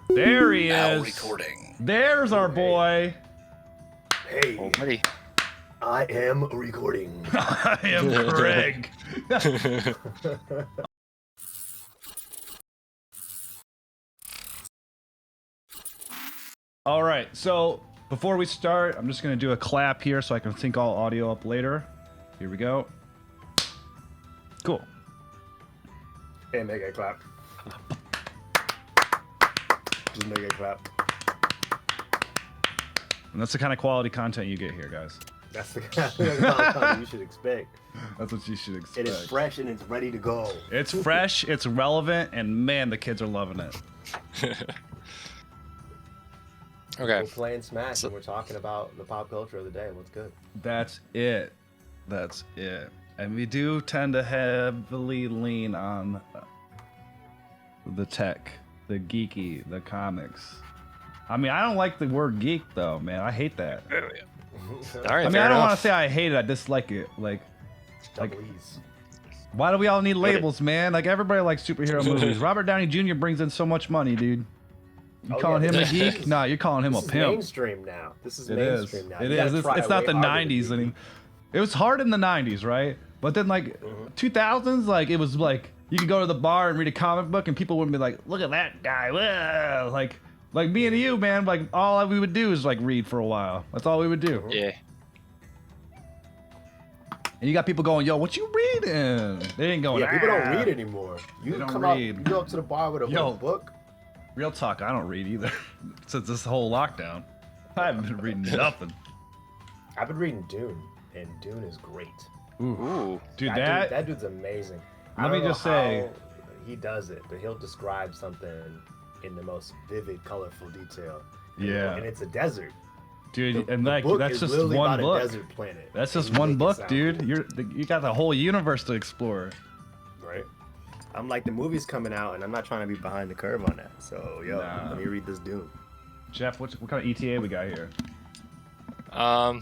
There he Now is. recording. There's our boy. Hey, Already. I am recording. I am Craig. All right, so before we start, I'm just gonna do a clap here so I can sync all audio up later. Here we go. Cool. Hey, make a clap. Just make a clap. And that's the kind of quality content you get here, guys. That's the kind of content you should expect. That's what you should expect. It is fresh and it's ready to go. It's fresh, it's relevant, and man, the kids are loving it. Okay. We're playing Smash and we're talking about the pop culture of the day. What's good? That's it. That's it. And we do tend to heavily lean on the tech, the geeky, the comics. I mean, I don't like the word geek though, man. I hate that. All right. I mean, I don't want to say I hate it. I dislike it. Like, Double E's. why do we all need labels, man? Like, everybody likes superhero movies. Robert Downey Jr. brings in so much money, dude. You calling him a geek? Nah, you're calling him a This is pimp. mainstream now. This is It mainstream is. now. It You gotta is. try It's not way the harder to be 90s anymore. It was hard in the 90s, right? But then, like, 2000s, like, it was like, you could go to the bar and read a comic book and people wouldn't be like, look at that guy. Whoa. Like me and you, man, like, all we would do is, like, read for a while. That's all we would do. Yeah. And you got people going, yo, what you reading? They ain't going, Yeah, people don't "Ah." read anymore. You They don't come out, read. you go up to the bar with a Yo. book. Real talk, I don't read either. Since this whole lockdown. I haven't been reading nothing. I've been reading Dune, and Dune is great. Ooh. Dude, That dude's amazing. I Let me don't know just say- how he does it, but he'll describe something in the most vivid, colorful detail. Yeah. And it's a desert. dude, The- and the like, book that's is just literally one about book. a desert planet. That's and just you one make it book, sound dude. cool, You got the whole universe to explore. right? I'm like, the movie's coming out, and I'm not trying to be behind the curve on that. So, yo, Nah. let me read this Dune. Jeff, what kind of ETA we got here? I'm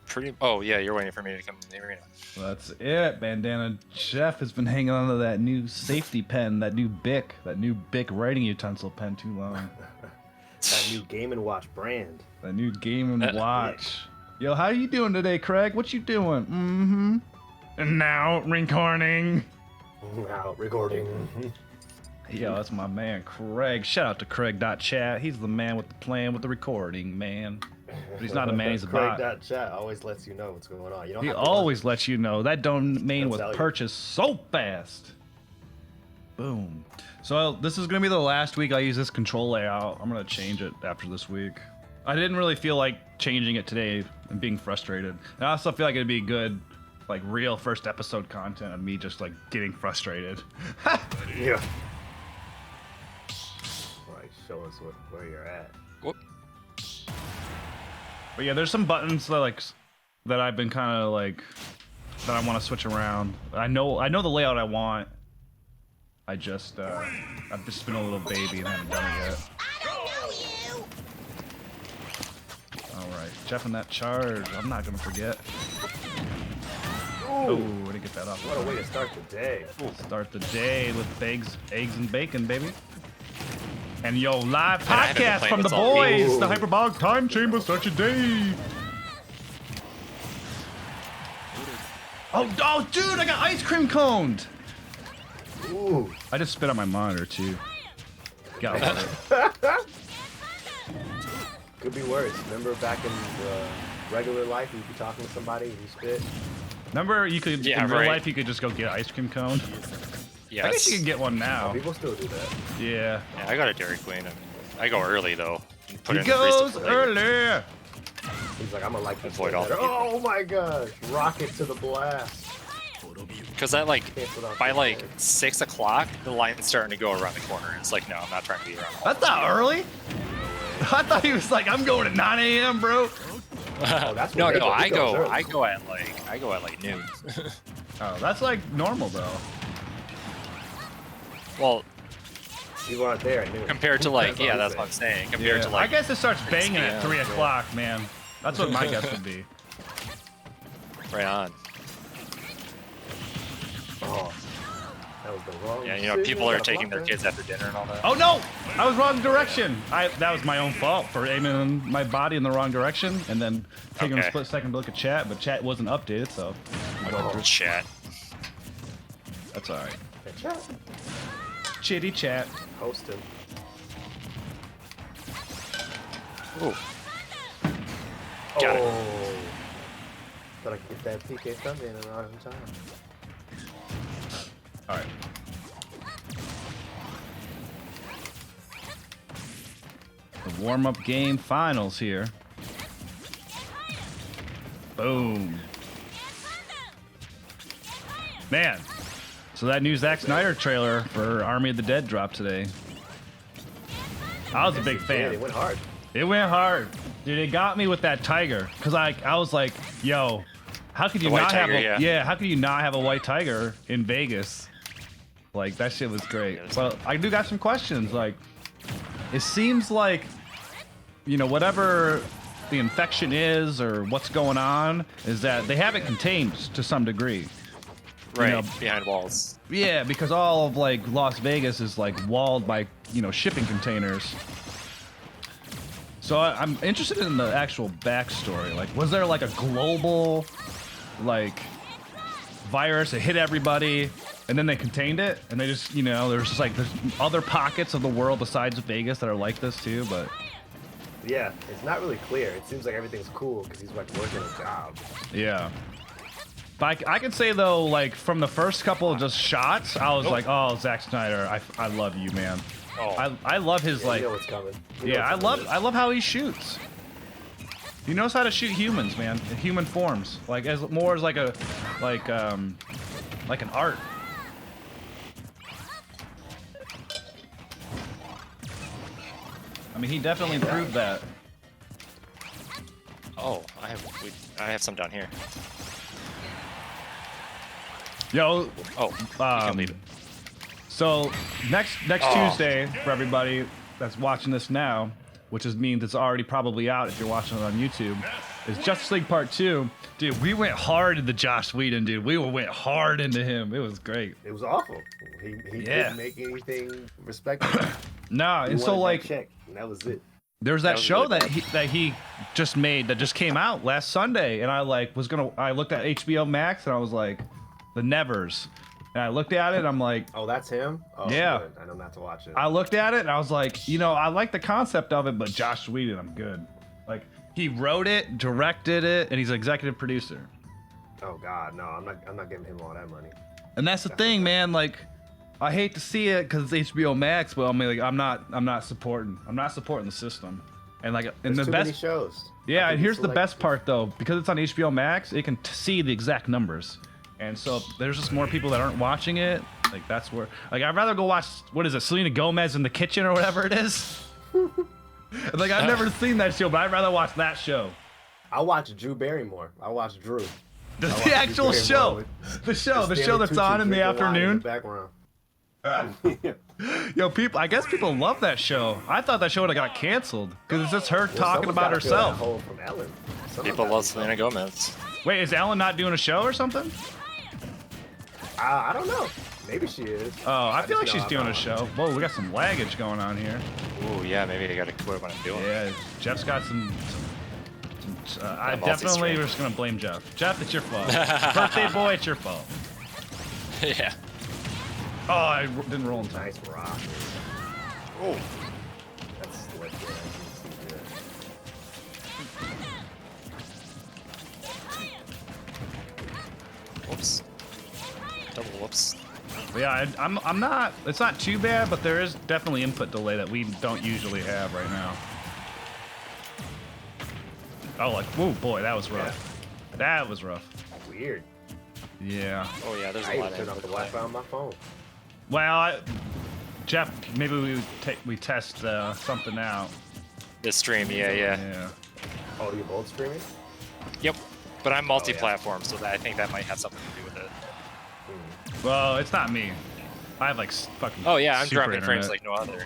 pretty. Oh yeah, you're waiting for me to come in the arena. That's it, Bandana. Jeff has been hanging on to that new safety pen, that new Bic writing utensil pen too long. That new Game & Watch brand. That new Game & Watch. Yo, how you doing today, Craig? What you doing? Mm-hmm. And now, recording. Wow, recording. Yo, that's my man, Craig. Shout out to Craig.chat. He's the man with the plan with the recording, man. But he's not a man, he's a bot. Craig.chat always lets you know what's going on. You don't He have to always lets you know. That domain I'll was tell you. purchased so fast. Boom. So this is going to be the last week I use this control layout. I'm going to change it after this week. I didn't really feel like changing it today and being frustrated. And I also feel like it'd be good, like, real first episode content of me just, like, getting frustrated. Yeah. Right, show us where you're at. Whoop. But yeah, there's some buttons that, like, that I've been kind of, like, that I want to switch around. I know the layout I want. I've just been a little baby and haven't done it yet. Alright, Jeff and that charge. I'm not gonna forget. Oh, I didn't get that off. What a way to start the day. Start the day with eggs and bacon, baby. And yo, live I haven't been podcast playing from the this all week. boys. Ooh. The Hyperbolic Time Chamber. Start your day. Oh, dude, I got ice cream coned. Ooh. I just spit on my monitor too. Got it. Could be worse. Remember back in regular life, you'd be talking to somebody and you spit? Remember, you could Yeah, in real right. life you could just go get an ice cream cone. Yeah. I guess you can get one Oh, now. people still do that. Yeah. Yeah, I got a Dairy Queen. I go early though. And put He it in the freezer goes for later. early. He's like, I'm gonna like this Avoid way all better. the- Oh my gosh. Rocket to the blast. Because that like Cancel out by the like day. 6 o'clock, the line's starting to go around the corner. It's like, no, I'm not trying to be around. That's not early. I thought he was like, I'm going at 9 a.m., bro. Oh, that's No, what they no, go. He I goes go early. I go at like noon. Oh, that's like normal though. Well, You aren't there at noon. compared to like, That's what yeah, I'm that's saying. what I'm saying. Compared to I like, guess it starts banging at 3 p.m., o'clock, man. That's what my guess would be. right on. Oh, That was the wrong. Yeah, you know, decision. people are Gotta taking block their kids after dinner and all that. Oh no! I was wrong direction. That was my own fault for aiming my body in the wrong direction and then taking a Okay. split second to look at chat, but chat wasn't updated, so Oh, chat. that's alright. that. Hey, chat. Chitty chat. Hosting. Ooh. Got it. Oh. Gotta get that PK thumb in around time. Alright. The warm-up game finals here. Boom. Man. So that new Zack Snyder trailer for Army of the Dead dropped today. I was a big Yeah, fan. it went hard. It went hard. Dude, it got me with that tiger. Cause I was like, yo, how could you The white not tiger, have a yeah. how could you not have a white tiger in Vegas? Like that shit was great. But I do got some questions. Like, it seems like, you know, whatever the infection is or what's going on, is that they have it contained to some degree. Right, know, behind walls. Yeah, because all of like Las Vegas is like walled by, you know, shipping containers. So I'm interested in the actual backstory. Like, was there like a global, like, virus that hit everybody, and then they contained it, and they just, you know, there's just like there's other pockets of the world besides Vegas that are like this too, but Yeah, it's not really clear. It seems like everything's cool because he's like working a job. yeah. But I can say though, like from the first couple of just shots, I was like, oh, Zack Snyder, I love you, man. Oh. I love his Yeah, like. you know what's coming. You know Yeah, what's coming. I love how he shoots. He knows how to shoot humans, man. In human forms, like as more as like a, like an art. I mean, he definitely proved that. Oh, I have some down here. Yo, Oh, you can leave it. so next Oh. Tuesday for everybody that's watching this now, which means it's already probably out if you're watching it on YouTube, is Justice League Part 2. Dude, we went hard into Josh Whedon, dude. We went hard into him. It was great. It was awful. He Yeah. didn't make anything respectable. Nah, He and so wanted that like check, and that was it. there's That that was show really that he just made that just came out last Sunday, and I like I looked at HBO Max and I was like, The Nevers. And I looked at it, I'm like, Oh, that's him? Oh, Yeah. good. I know not to watch it. I looked at it and I was like, you know, I like the concept of it, but Josh Whedon, I'm good. Like, he wrote it, directed it, and he's an executive producer. Oh God, no! I'm not giving him all that money. And that's the thing, man. Like, I hate to see it because it's HBO Max, but I mean, like, I'm not supporting the system. And like, and There's the too best, many shows. yeah. I And think here's it's the like- best part though, because it's on HBO Max, it can see the exact numbers. And so if there's just more people that aren't watching it. Like that's where, like, I'd rather go watch what is it, Selena Gomez in the Kitchen or whatever it is. Like I've never seen that show, but I'd rather watch that show. I watch Drew Barrymore. I watch Drew. The actual show, the show that's on in the afternoon. background. Yo, people, I guess people love that show. I thought that show would have got canceled because it's just her talking about herself. From Ellen. People love Selena Gomez. Wait, is Ellen not doing a show or something? I don't know. Maybe she is. Oh, I feel like just she's know doing I'm a show. Whoa, we got some laggage going on here. Ooh, yeah, maybe I gotta quit what I'm doing. Yeah, Jeff's got some I I'm definitely multi-stream. was just gonna blame Jeff. Jeff, it's your fault. Birthday boy, it's your fault. Yeah. Oh, I didn't roll in time. Nice rock. Oh. That's slick. Yeah, that's Whoops. Double whoops. But yeah, I'm not. It's not too bad, but there is definitely input delay that we don't usually have right now. Oh, like, whoa, boy, that was rough. That was rough. weird. Yeah. Oh yeah, there's I a even lot turned off of the Wi-Fi on my phone. Well, Jeff, maybe we test something out. this stream. Yeah, yeah. Yeah. Oh, you're both streaming? Yep. But I'm multi-platform, so I think that might have something to do with it. Well, it's not me. I have like fucking. Oh yeah, I'm super dropping frames internet. like no other.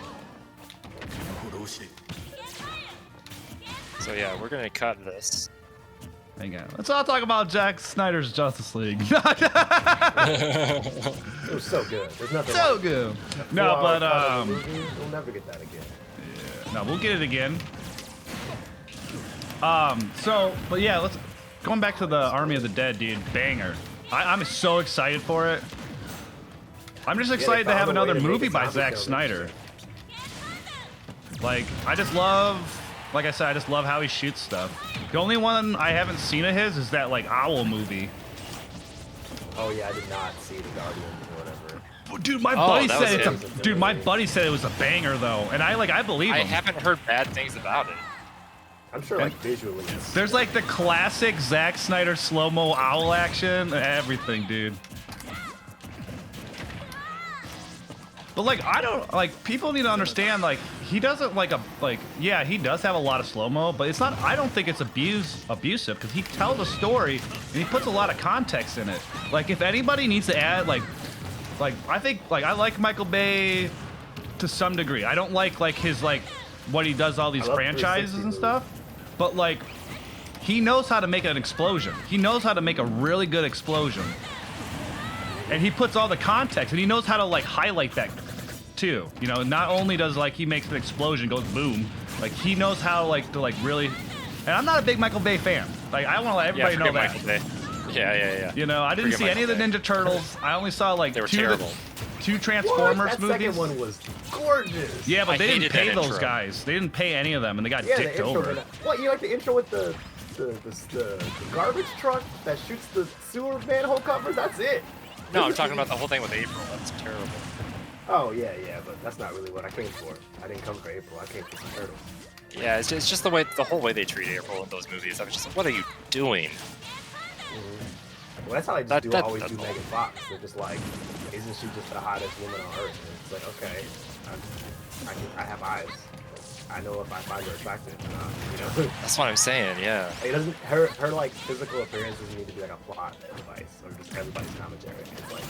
So yeah, we're gonna cut this. Hang on. Let's all talk about Zack Snyder's Justice League. It was so good. There's nothing. So like good. No, but we'll never get that again. yeah, no, we'll get it again. But yeah, going back to the Army of the Dead, dude. Banger. I'm so excited for it. I'm just excited to have another movie by Zack Snyder. Like, I just love, like I said, I just love how he shoots stuff. The only one I haven't seen of his is that like Owl movie. Oh yeah, I did not see the Guardians or whatever. Dude, my buddy said was it's a, dude, my buddy said it was a banger though, and I believe him. I haven't heard bad things about it. I'm sure like visually. There's like the classic Zack Snyder slow-mo owl action, everything, dude. But like, I don't like, people need to understand, like, he doesn't yeah, he does have a lot of slow-mo, but it's not, I don't think it's abusive, because he tells a story and he puts a lot of context in it. Like, if anybody needs to add, like I think, like, I like Michael Bay to some degree. I don't like his, like, what he does all these franchises and stuff, but like, he knows how to make an explosion. He knows how to make a really good explosion. And he puts all the context, and he knows how to like highlight that too. You know, not only does like he makes an explosion, goes boom, like he knows how like to like really. And I'm not a big Michael Bay fan. Like I want to let everybody know that. Michael Bay. Yeah. You know, I didn't see any of the Ninja Turtles. I only saw like two Transformers movies. That second one was gorgeous. Yeah, but they didn't pay those guys. They didn't pay any of them, and they got dicked over. What, you like the intro with the garbage truck that shoots the sewer manhole covers? That's it. No, I'm talking about the whole thing with April. That's terrible. Oh yeah, but that's not really what I came for. I didn't come for April. I came for some turtles. Yeah, it's just the whole way they treat April in those movies. I was just like, what are you doing? Well, that's how they just always do Megan Fox. They're just like, isn't she just the hottest woman on earth? And it's like, okay, I have eyes. I know if I find her attractive or not, you know? That's what I'm saying, yeah. It doesn't, her like physical appearance doesn't need to be like a plot device or just everybody's commentary. It's like,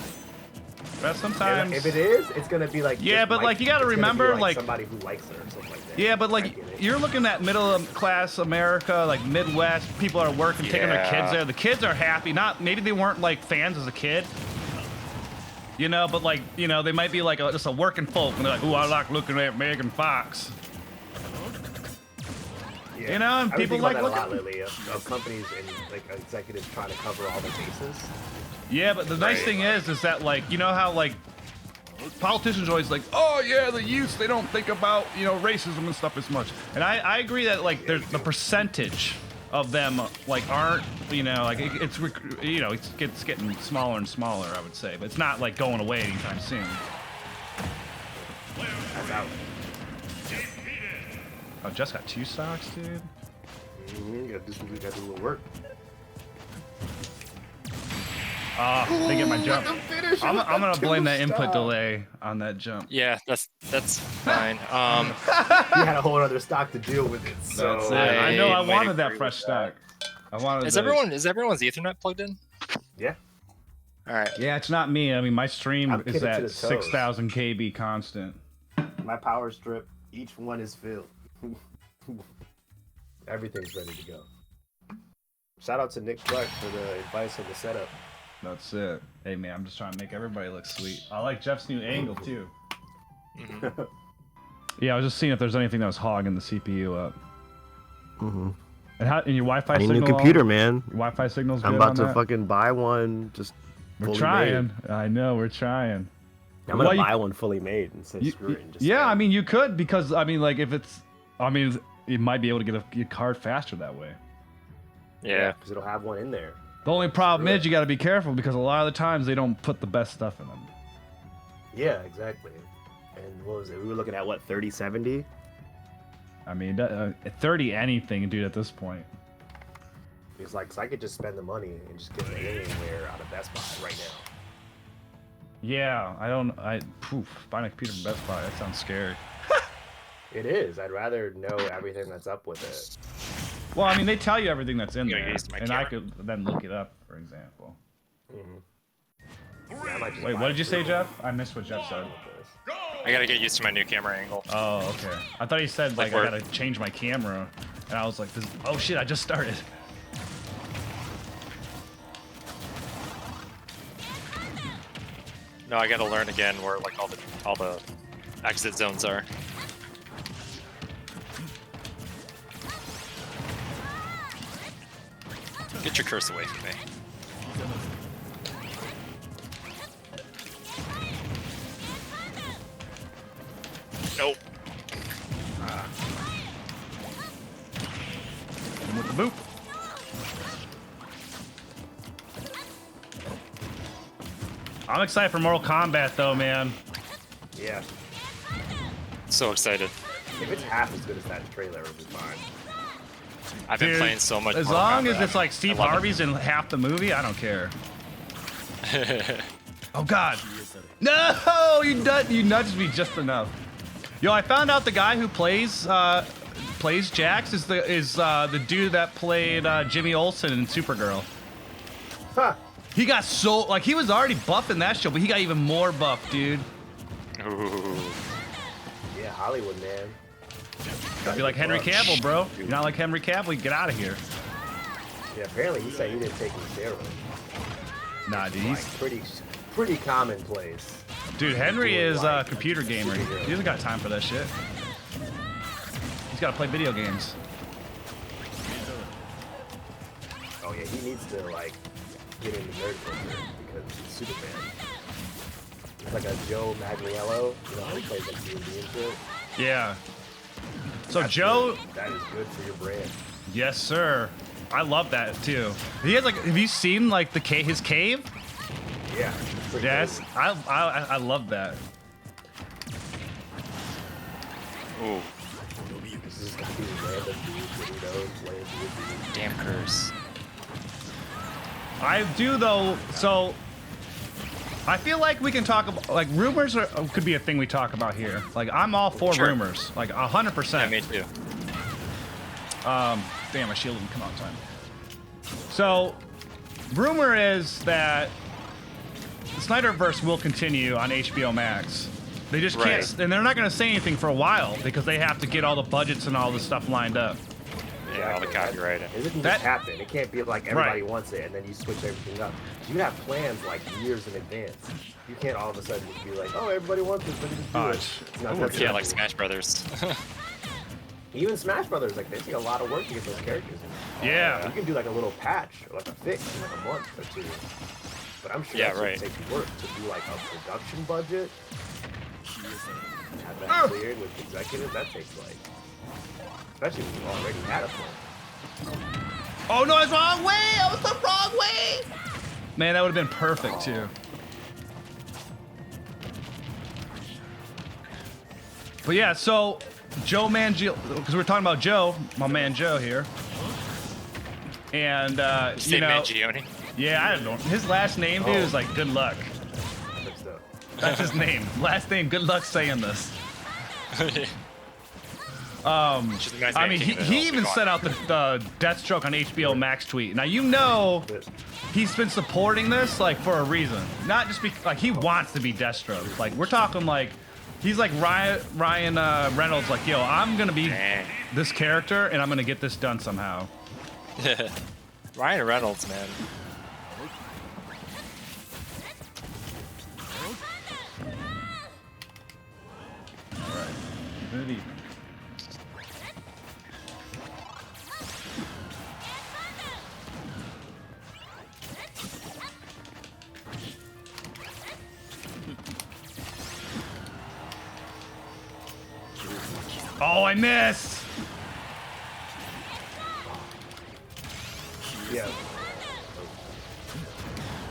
but sometimes if it is, it's gonna be like, yeah, but like you gotta remember like somebody who likes her or something like that. Yeah, but like you're looking at middle class America, like Midwest, people are working, taking their kids there. The kids are happy. Not maybe they weren't like fans as a kid, you know, but like you know they might be like just a working folk and they're like, ooh, I like looking at Megan Fox. Yeah. You know, and people like looking a lot lately of companies and like executives trying to cover all the bases. Yeah, but the nice thing is that like you know how like politicians are always like, oh yeah, the youth, they don't think about, you know, racism and stuff as much. And I agree that like there's the percentage of them like aren't, you know, like it's you know, it's getting smaller and smaller, I would say, but it's not like going away anytime soon. That's out. Oh, Jess got 2 stocks, dude. You gotta do a little work. They get my jump. I'm gonna blame that input delay on that jump. Yeah, that's fine. You had a whole other stock to deal with it. So that's it. I know I wanted that fresh stock. I wanted. Is everyone's Ethernet plugged in? Yeah. All right. Yeah, it's not me. I mean, my stream is kitted to at the 6,000 KB constant. My power strip, each one is filled. Everything's ready to go. Shout out to Nick Clark for the advice on the setup. That's it. Hey man, I'm just trying to make everybody look sweet. I like Jeff's new angle too. Mm-hmm. Yeah, I was just seeing if there's anything that was hogging the CPU up. Mm-hmm. And your Wi-Fi I need a signal? new computer, man. Your Wi-Fi signal's good I'm about on to that? fucking buy one. Just We're fully trying. made. I know we're trying. I'm gonna buy one fully made and say screw it. And just yeah, I mean you could because I mean like if it's, I mean you might be able to get a card faster that way. Yeah, because it'll have one in there. The only problem is you got to be careful because a lot of the times they don't put the best stuff in them. Yeah, exactly. And what was it? We were looking at what, 3070? I mean, 30 anything, dude, at this point. It's like, cause I could just spend the money and just get the Alienware out of Best Buy right now. Yeah, buying a computer from Best Buy, that sounds scary. It is. I'd rather know everything that's up with it. Well, I mean, they tell you everything that's in there, and camera. I could then look it up, for example. Mm-hmm. Yeah, Wait, what did you say, Jeff? I missed what Jeff said. I gotta get used to my new camera angle. Oh, okay. I thought he said, like I where- gotta change my camera, and I was like, oh shit, I just started. No, I gotta learn again where like all the exit zones are. Get your curse away from me. Nope. With the boop. I'm excited for Mortal Kombat though, man. Yeah. So excited. If it's half as good as that trailer, it'll be fine. I've been Dude, playing so much. As Mortal long as Kombat. it's like Steve I love Harvey's in half the movie, I don't care. Oh God. No, you nudged me just enough. Yo, I found out the guy who plays Jax is the dude that played Jimmy Olsen in Supergirl. Huh. He got so like he was already buff in that show, but he got even more buff, dude. Ooh. Yeah, Hollywood, man. Gotta be like Henry Cavill, bro. You're not like Henry Cavill, you get out of here. Yeah, apparently he said he didn't take any steroids. Nah, dude. Like, pretty commonplace. Dude, Henry is a Like, computer gamer. He doesn't got time for that shit. He's gotta play video games. Oh yeah, he needs to like get into nerd culture because he's Superman. It's like a Joe Magliello, you know, how he plays like D&D and shit. Yeah. So That's Joe, good. That is good for your brand. yes sir. I love that too. He has like, have you seen like his cave? Yeah. pretty Yes, cool. I love that. Ooh. This is gonna be random dudes that he knows playing D&D. Damn curse. I do though. So I feel like we can talk about like rumors could be a thing we talk about here. Like I'm all for Sure. rumors, like 100%. Yeah, me too. Damn, my shield didn't come out in time. So, rumor is that the Snyderverse will continue on HBO Max. They just can't, Right. and they're not going to say anything for a while because they have to get all the budgets and all this stuff lined up. Yeah, all the copyright. It doesn't That- just happen. It can't be like everybody Right. wants it and then you switch everything up. You have plans like years in advance. You can't all of a sudden just be like, oh, everybody wants this, let me just do Oh, it. it's- It's not ooh, that Yeah, simple. like Smash Brothers. Even Smash Brothers, like they take a lot of work to get those characters in. Yeah. You can do like a little patch or like a fix in like a month or two. But I'm sure Yeah, that's right. gonna take work to do like a production budget. Have that cleared with executives, that takes like, especially when you already had a plan. Oh no, it's wrong way! I was the wrong way! Man, that would have been perfect too. But yeah, so Joe Mangio, because we're talking about Joe, my man Joe here, and you Say know, Mangione. yeah, I don't know his last name, dude, is like good luck. Fixed up. That's his name. Last name. Good luck saying this. Which is a nice I name mean, team, he though. even Go on. sent out the Deathstroke on HBO Max tweet. Now you know he's been supporting this like for a reason, not just because like he wants to be Deathstroke. Like we're talking like he's like Ryan Reynolds. Like yo, I'm gonna be Dang. this character and I'm gonna get this done somehow. Ryan Reynolds, man. Good evening. Oh, I missed! Yeah.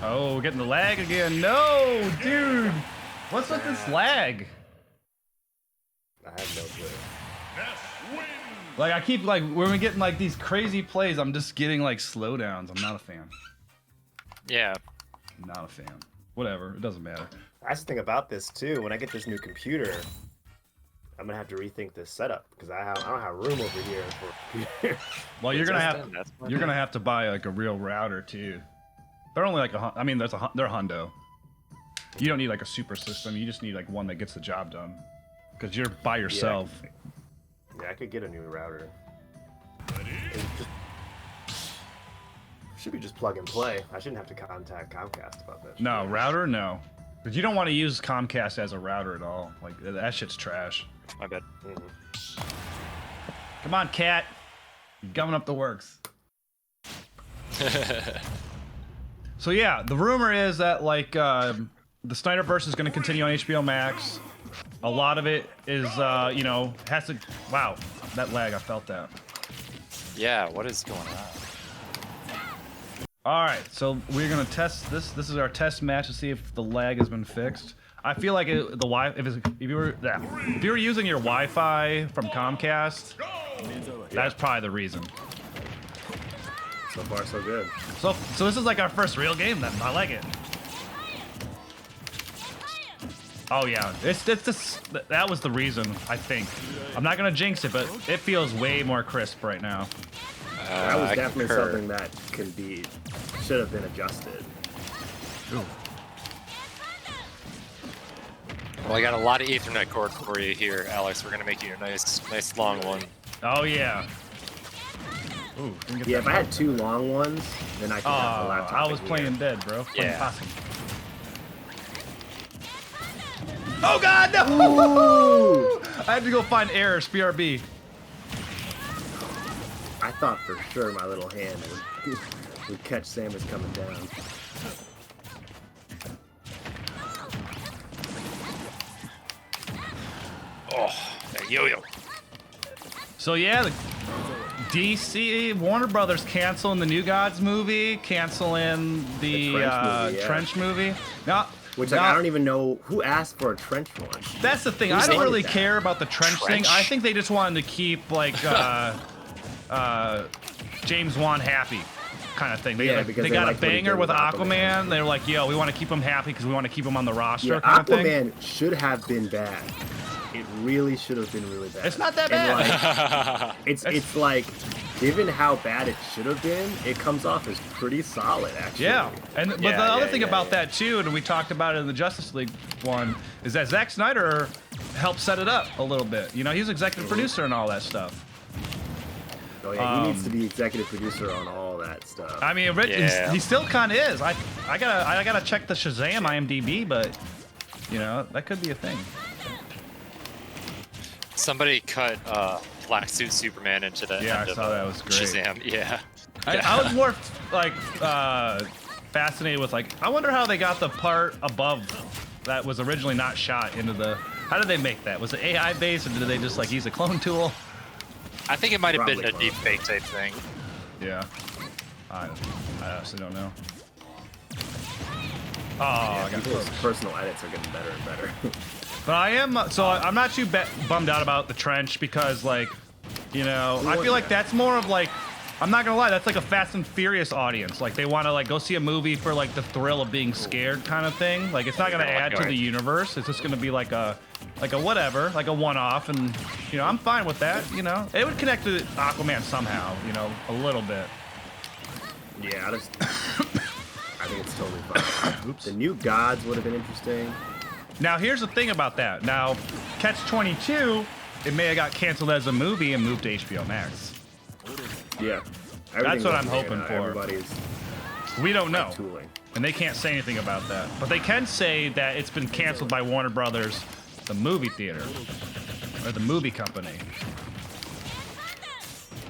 Oh, getting the lag again. No, dude! What's with this lag? I have no clue. Like, I keep, like, when we're getting, like, these crazy plays, I'm just getting, like, slowdowns. I'm not a fan. Yeah. Not a fan. Whatever. It doesn't matter. That's the thing about this too. When I get this new computer, I'm gonna have to rethink this setup because I don't have room over here for a computer. Well, you're gonna That's fine. have to buy, like, a real router, too. They're only, like, I mean, they're hundo. You don't need, like, a super system. You just need, like, one that gets the job done. Because you're by yourself. Yeah, I could get a new router. Should be just plug and play. I shouldn't have to contact Comcast about that. No, router? No. But you don't want to use Comcast as a router at all. Like, that shit's trash. My bad. Come on, cat. You're gumming up the works. So yeah, the rumor is that like the Snyderverse is going to continue on HBO Max. A lot of it is, you know, has to. Wow, that lag! I felt that. Yeah, what is going on? All right, so we're gonna test this. This is our test match to see if the lag has been fixed. I feel like if you were using your Wi-Fi from Comcast, that's probably the reason. So far, so good. So this is like our first real game then. I like it. Oh yeah, it's just that was the reason, I think. I'm not gonna jinx it, but it feels way more crisp right now. That was I definitely concur. something that should have been adjusted. Ooh. Well, I got a lot of Ethernet cord for you here, Alex. We're gonna make you a nice long one. Oh yeah. Ooh, didn't get Yeah, that if I had 2 long ones, then I could have the Oh, laptop. I was in playing here. dead, bro. Playing Yeah. possum. Oh god, no! Ooh! I had to go find errors, BRB. I thought for sure my little hand would catch Samus coming down. Oh, that yo-yo. So yeah, the DC, Warner Brothers canceling the New Gods movie, canceling the Trench movie, yeah. Trench movie. Now, Which like, I don't even know who asked for a trench one. That's the thing. Who I don't wanted really that? care about the trench thing. I think they just wanted to keep like James Wan happy, kind of thing. They, Yeah, like, because they they got a liked what he banger did with with Aquaman. They were like, yo, we want to keep him happy because we want to keep him on the roster, Yeah, kind of thing. Aquaman should have been bad. It really should have been really bad. It's not that And, bad. like, it's like, given how bad it should have been, it comes off as pretty solid, actually. Yeah, but Yeah, the other yeah, thing yeah, about yeah. that too, and we talked about it in the Justice League one, is that Zack Snyder helped set it up a little bit. You know, he's executive producer and all that stuff. So yeah, he needs to be executive producer on all that stuff. I mean, Yeah. he still kind of is. I gotta check the Shazam IMDb, but you know that could be a thing. Somebody cut Black Suit Superman into the Yeah, end I of saw that. It was great. Shazam. Yeah. I was more like fascinated with like I wonder how they got the part above that was originally not shot into the. How did they make that? Was it AI based, or did they just like use a clone tool? I think it might have been a Probably deep fake type thing. Yeah. I honestly don't know. Oh, I got People's close. personal edits are getting better and better. But I am, so I'm not too bummed out about the trench because, like, you know, I feel like that's more of like, I'm not gonna lie, that's like a Fast and Furious audience. Like, they want to like go see a movie for like the thrill of being scared kind of thing. Like, it's not gonna Like, add to alright. the universe. It's just gonna be like a whatever, like a one-off, and you know, I'm fine with that. You know, it would connect to Aquaman somehow. You know, a little bit. Yeah, I think it's totally fine. Oops. The New Gods would have been interesting. Now, here's the thing about that. Now, Catch-22, it may have got canceled as a movie and moved to HBO Max. Yeah. That's what I'm hoping for. Everybody's We don't know. tooling. And they can't say anything about that. But they can say that it's been canceled by Warner Brothers, the movie theater, or the movie company.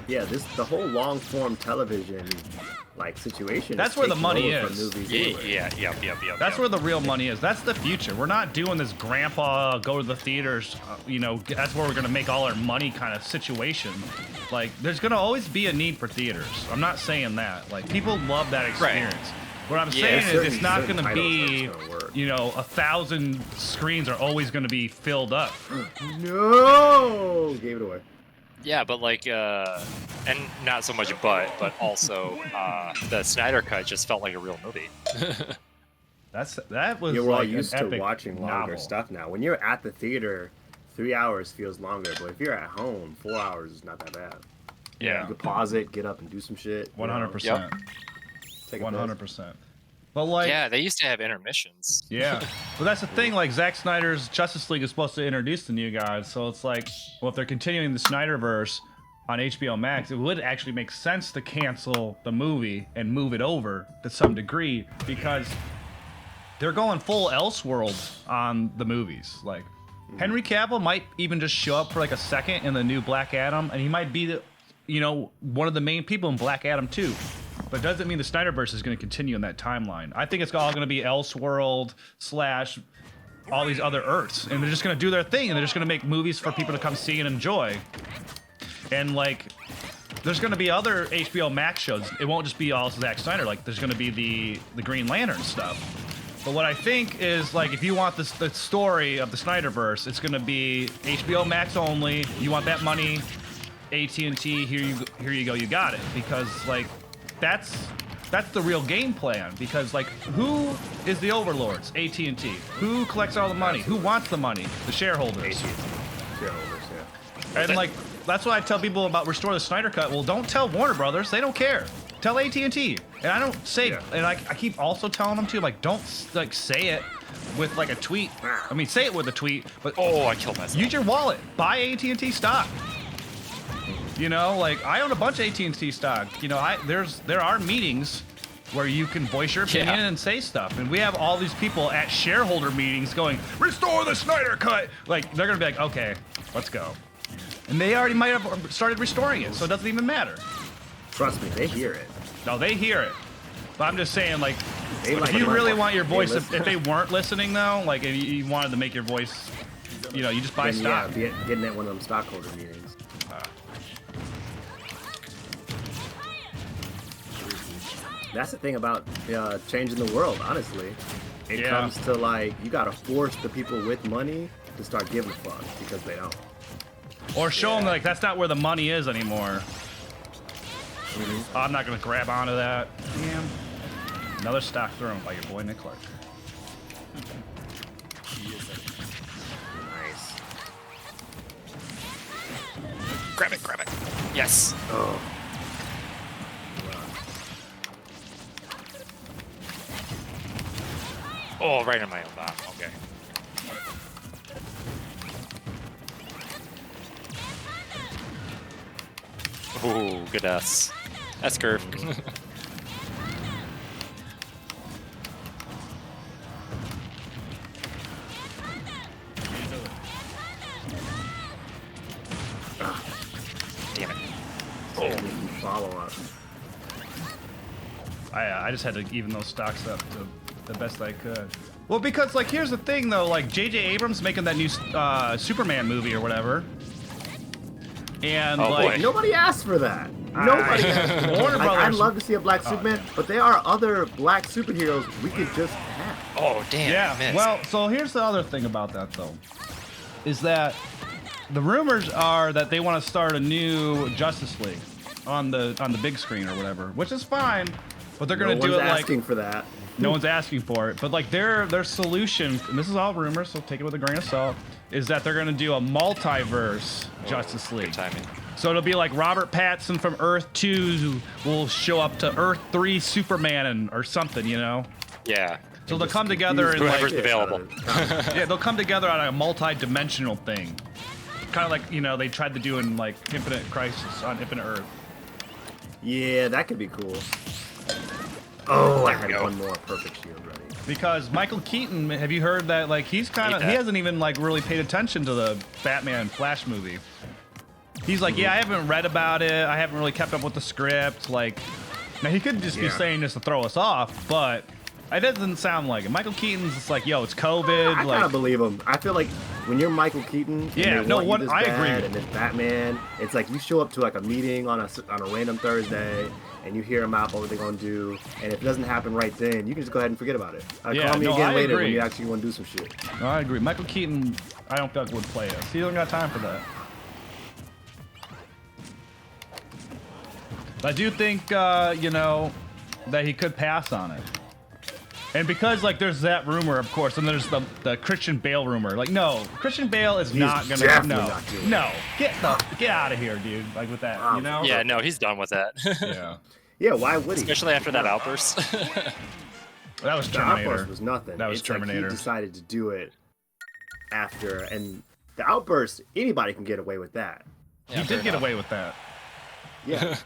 Yeah, the whole long form television like situation. That's is where the taking money over from is. movies Yeah, anyway. yeah. That's where the real money is. That's the future. We're not doing this grandpa go to the theaters, you know, that's where we're going to make all our money kind of situation. Like, there's going to always be a need for theaters. I'm not saying that. Like, people love that experience. What I'm saying is Certain- it's not certain going to titles be, are just gonna work. you know, 1,000 screens are always going to be filled up. No, gave it away. Yeah, but like, and not so much but also, the Snyder Cut just felt like a real movie. That was Yeah, we're all like an used to epic watching longer novel. stuff now. When you're at the theater, 3 hours feels longer, but if you're at home, 4 hours is not that bad. Yeah. You can pause it, get up and do some shit. you know, 100%. take a piss. 100%. But like, Yeah, they used to have intermissions. yeah. But that's the thing, like Zack Snyder's Justice League is supposed to introduce the new guys, so it's like, well, if they're continuing the Snyderverse on HBO Max, it would actually make sense to cancel the movie and move it over to some degree because they're going full Elseworld on the movies. Like, Henry Cavill might even just show up for like a second in the new Black Adam, and he might be the, you know, one of the main people in Black Adam too. But it doesn't mean the Snyderverse is going to continue in that timeline. I think it's all going to be Elseworld / all these other Earths, and they're just going to do their thing, and they're just going to make movies for people to come see and enjoy. And like, there's going to be other HBO Max shows. It won't just be all Zack Snyder. Like, there's going to be the Green Lantern stuff. But what I think is, like, if you want the story of the Snyderverse, it's going to be HBO Max only. You want that money, AT&T, here you go, you got it. Because, like, that's the real game plan. Because, like, who is the overlords? AT&T. Who collects all the money? Who wants the money? The shareholders. Shareholders, yeah. And, like, that's why I tell people about Restore the Snyder Cut. Well, don't tell Warner Brothers. They don't care. Tell AT&T. And I don't say, and I keep also telling them too, like, don't like say it with like a tweet. I mean, say it with a tweet, but Oh, I killed myself. use your wallet. Buy AT&T stock. You know, like, I own a bunch of AT&T stock. You know, there are meetings where you can voice your opinion and say stuff. And we have all these people at shareholder meetings going, Restore the Snyder Cut. Like, they're gonna be like, okay, let's go. And they already might have started restoring it, so it doesn't even matter. Trust me, they hear it. No, they hear it. But I'm just saying, like, They like if you it. really want your voice, listen. if they weren't listening, though, like, if you wanted to make your voice, you know, you just buy Then, stock. yeah, getting at one of them stockholder meetings. That's the thing about changing the world, honestly. It comes to, like, you gotta force the people with money to start giving a fuck, because they don't. Or show them, like, that's not where the money is anymore. I'm not going to grab onto that. Damn. Another stock thrown by your boy Nick Clark. Nice. Grab it, grab it. Yes. Oh. Oh, right in my own back. Okay. Ooh, good S. S curve. Damn it. Oh. Follow up. I just had to even those stocks up to the best I could. Well, because, like, here's the thing, though. Like, J.J. Abrams making that new Superman movie or whatever. And, Oh, like... boy. Nobody asked for that. Nobody asked for that. Warner Like, I'd Brothers- love to see a black Superman, but there are other black superheroes we could just have. Oh, damn. I Yeah, missed. well, so here's the other thing about that, though. Is that the rumors are that they want to start a new Justice League on the big screen or whatever, which is fine, but they're going to do it like... asking for that. No one's asking for it, but like their solution, and this is all rumors, so take it with a grain of salt, is that they're gonna do a multiverse Justice League. Good timing. So it'll be like Robert Pattinson from Earth 2 will show up to Earth 3 Superman or something, you know? Yeah. So they'll come together and Whoever's like, available. yeah, they'll come together on a multi-dimensional thing. Kind of like, you know, they tried to do in like Infinite Crisis on Infinite Earth. Yeah, that could be cool. Oh, I There we had go. one more perfect shield ready. Because Michael Keaton, have you heard that? Like, he's kind of, Hate he that. hasn't even like really paid attention to the Batman Flash movie. He's like, yeah, I haven't read about it. I haven't really kept up with the script. Like, now he could just be saying this to throw us off, but it doesn't sound like it. Michael Keaton's just like, yo, it's COVID. I kind like, of believe him. I feel like when you're Michael Keaton, and Yeah, they no, want you what- this I agree. bad, and it's Batman. It's like you show up to like a meeting on a random Thursday, and you hear them out about what they're gonna do, and if it doesn't happen right then, you can just go ahead and forget about it. Yeah, Call me no, again I later agree. when you actually want to do some shit. no, I agree. Michael Keaton, I don't feel like would play us. He don't got time for that. I do think, you know, that he could pass on it. And because, like, there's that rumor, of course, and there's the Christian Bale rumor. Like, no, Christian Bale is not gonna. definitely No, not doing it. no, get out of here, dude. Like with that, you know? Yeah, no, he's done with that. Yeah. Yeah, why would he? Especially after that outburst. That was The Terminator. outburst was nothing. That was It's like Terminator. he decided to do it after, and the outburst, anybody can get away with that. He did get away with that. Yeah.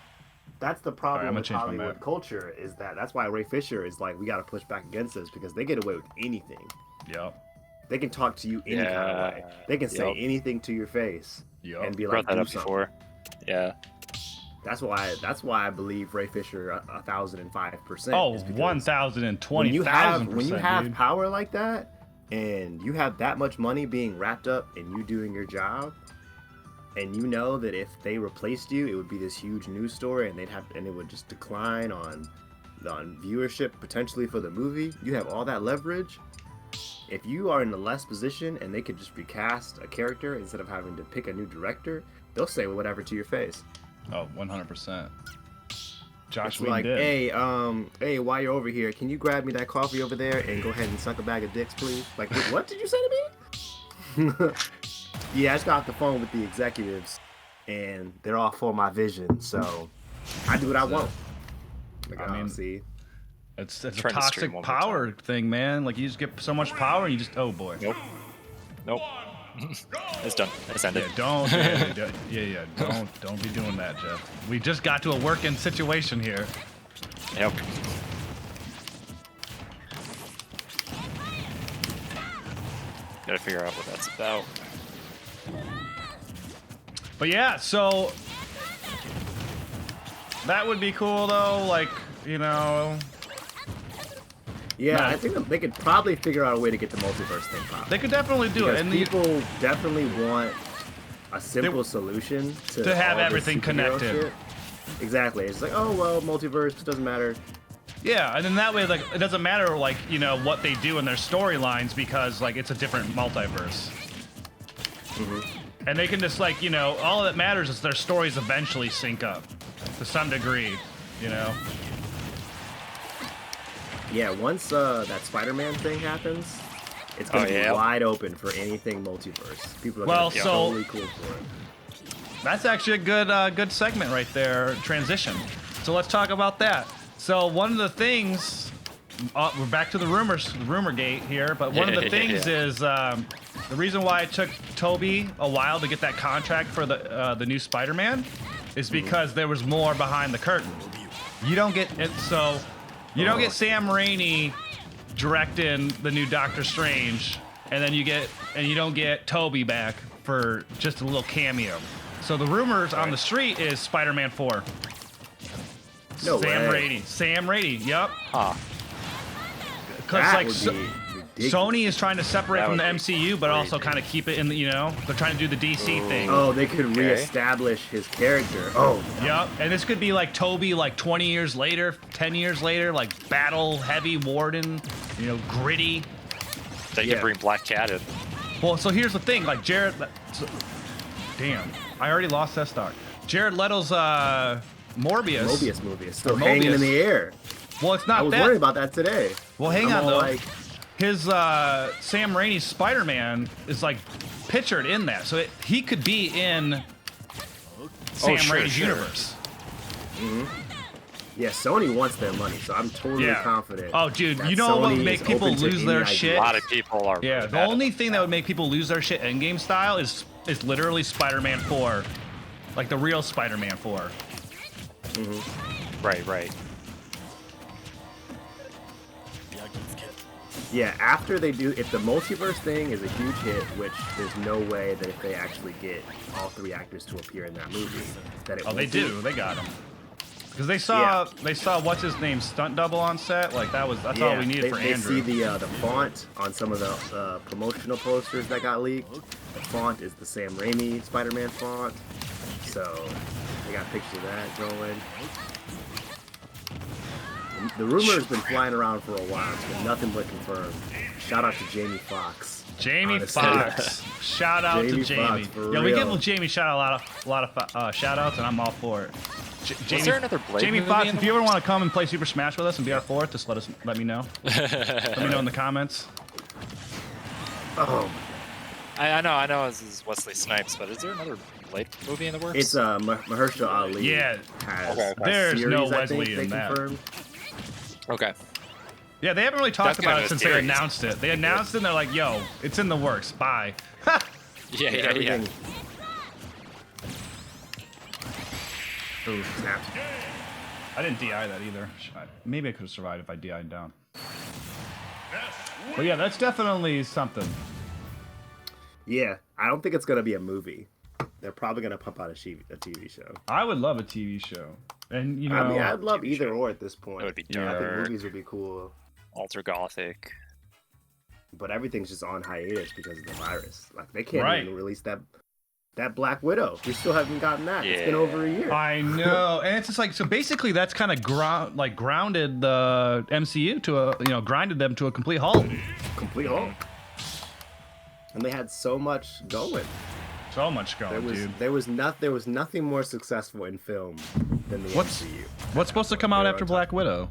That's the problem I'm gonna with change my Hollywood map. culture is that's why Ray Fisher is like, we got to push back against this because they get away with anything. Yep. They can talk to you any kind of way. They can say anything to your face and be like, brought that do up something. before. Yeah. That's why I believe Ray Fisher 1,005%. Oh, is because 1,020,000%. when you have power like that, and you have that much money being wrapped up in you doing your job, and you know that if they replaced you, it would be this huge news story, and it would just decline on viewership potentially for the movie. You have all that leverage. If you are in a less position and they could just recast a character instead of having to pick a new director, they'll say whatever to your face. Oh, 100%. Josh It's Whedon like, did. hey, while you're over here, can you grab me that coffee over there and go ahead and suck a bag of dicks, please? Like, what did you say to me? Yeah, I just got off the phone with the executives, and they're all for my vision, so I do what I want. Like, I mean, see. It's a Trying to stream toxic one more power thing, man. Like, you just get so much power and you just, oh boy. Nope. It's done. It's ended. Yeah, don't be doing that, Jeff. We just got to a working situation here. Yep. Gotta figure out what that's about. But yeah, so that would be cool though, like, you know. Yeah, No. I think they could probably figure out a way to get the multiverse thing popping. They could definitely do Because it. And people definitely want a simple solution to have all this everything superhero connected. shit. Exactly. It's like, oh well, multiverse doesn't matter. Yeah, and then that way, like, it doesn't matter, like, you know, what they do in their storylines because, like, it's a different multiverse. And they can just, like, you know, all that matters is their stories eventually sync up to some degree, you know. Yeah, once that Spider-Man thing happens, it's gonna be wide open for anything multiverse. People are gonna be totally cool for it. That's actually a good segment right there, transition. So let's talk about that. So one of the things, we're back to the rumor gate here, but one of the things is the reason why it took Toby a while to get that contract for the new Spider-Man is because there was more behind the curtain. You don't get it, so you don't get Sam Raimi directing the new Doctor Strange, and then you don't get Toby back for just a little cameo. So the rumors on the street is Spider-Man 4. No Sam way. Raimi, yep. Huh. Because That like would be ridiculous. Sony is trying to separate That from the would be MCU, but also crazy. kind of keep it in the, you know, they're trying to do the DC thing. Oh, they could reestablish his character. Oh, Yep, and this could be like Toby, like 20 years later, 10 years later, like battle heavy Warden, you know, gritty. They can bring Black Cat in. Well, so here's the thing, like Jared, damn, I already lost that stock. Jared Leto's Morbius movie is still hanging in the air. Well, it's not I was that. worried about that today. Well, hang I'm on all though. like, His Sam Raimi's Spider-Man is like pictured in that, so he could be in Sam Raimi's universe. yeah, Sony wants their money, so I'm totally confident. Oh, dude, that you know what Sony would make is people open to lose any their idea. shit? A lot of people are. Yeah, really the bad only at thing that would make people lose their shit in game style is literally Spider-Man 4, like the real Spider-Man 4. Right. Yeah, after they do, if the multiverse thing is a huge hit, which there's no way that if they actually get all three actors to appear in that movie, that it Oh, they won't be. do. They got him. Because they saw what's his name, stunt double on set. Like that's all we needed for they Andrew. see the font on some of the promotional posters that got leaked. The font is the Sam Raimi Spider-Man font, so they got pictures of that going. The rumor has been flying around for a while, but nothing but confirmed. Shout out to Jamie Foxx. Jamie honestly. Foxx. Shout out to Jamie Jamie. Foxx, for Yeah, we real. give Jamie a lot of shout outs, and I'm all for it. Was there another Blade Jamie movie Foxx, in if the you ever want to come and play Super Smash with us and be our fourth, just let me know. Let me know in the comments. Oh, I know this is Wesley Snipes, but is there another Blade movie in the works? it's Mahershala Ali. Yeah. has Okay. a There's no series, I think, Wesley they in that. confirmed. Okay. Yeah, they haven't really talked That's kind about of it a since they series. announced it. They announced it and they're like, yo, it's in the works. Bye. Yeah. Everything. Ooh, snapped. I didn't DI that either. Maybe I could have survived if I DI'd down. But yeah, that's definitely something. Yeah, I don't think it's gonna be a movie. They're probably gonna pump out a TV show. I would love a TV show, and you know, I mean, I'd love either or at this point. It would be I dark. think movies would be cool, Ultra gothic. but everything's just on hiatus because of the virus. Like they can't Right. even release that Black Widow. We still haven't gotten that. It's been Yeah. over a year. I know, and it's just like so. Basically, that's kind of grounded the MCU to a grinded them to a complete halt. Complete halt. And they had so much going. So much going, dude. There was nothing more successful in film than the MCU. What's supposed to come out after Black Widow?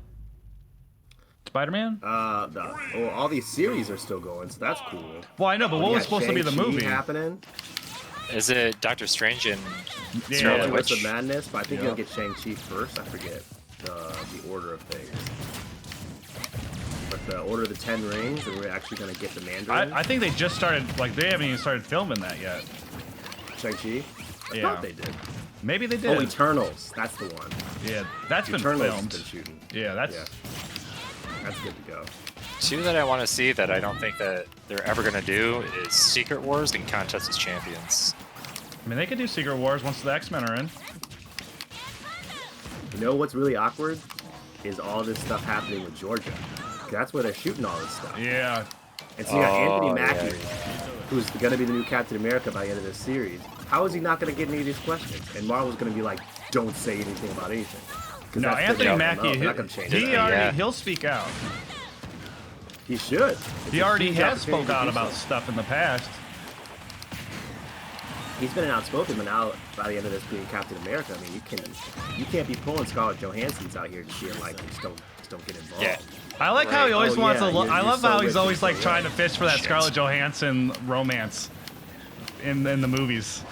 Spider-Man? All these series are still going, so that's cool. Well, I know, but what was supposed to be the Shang-Chi movie? happening? Is it Doctor Strange and Yeah. Scarlet Multiverse Witch? of Madness, but I think Yeah. you'll get Shang-Chi first. I forget the order of things. But the Order of the Ten Rings, and we're actually gonna get the Mandarin. I think they just started, like, they haven't even started filming that yet. Shang-Chi. I Yeah. thought they did. Maybe they Oh, did. Eternals. That's the one. Yeah, that's been Eternals has filmed. been shooting. Yeah, that's... That's good to go. Two that I want to see that I don't think that they're ever going to do is Secret Wars and Contest of Champions. I mean, they could do Secret Wars once the X-Men are in. You know what's really awkward? Is all this stuff happening with Georgia. 'Cause that's where they're shooting all this stuff. Yeah. And so you got Anthony yeah, Mackie, who's going to be the new Captain America by the end of this series. How is he not going to get any of these questions? And Marvel's going to be like, don't say anything about anything. 'Cause No, that's the Anthony joke. Mackie, They're not gonna change he it. already, he'll speak out. He should. It's He a already huge has opportunity spoke to out do about so. stuff in the past. He's been outspoken, but now by the end of this being Captain America, I mean, you can't be pulling Scarlett Johansson's out here just being like, just don't get involved. Yeah. I like how he always Oh, wants yeah, to. you're I love so how he's rich, always you're like so trying to rich. fish for that Shit. Scarlett Johansson romance in the movies.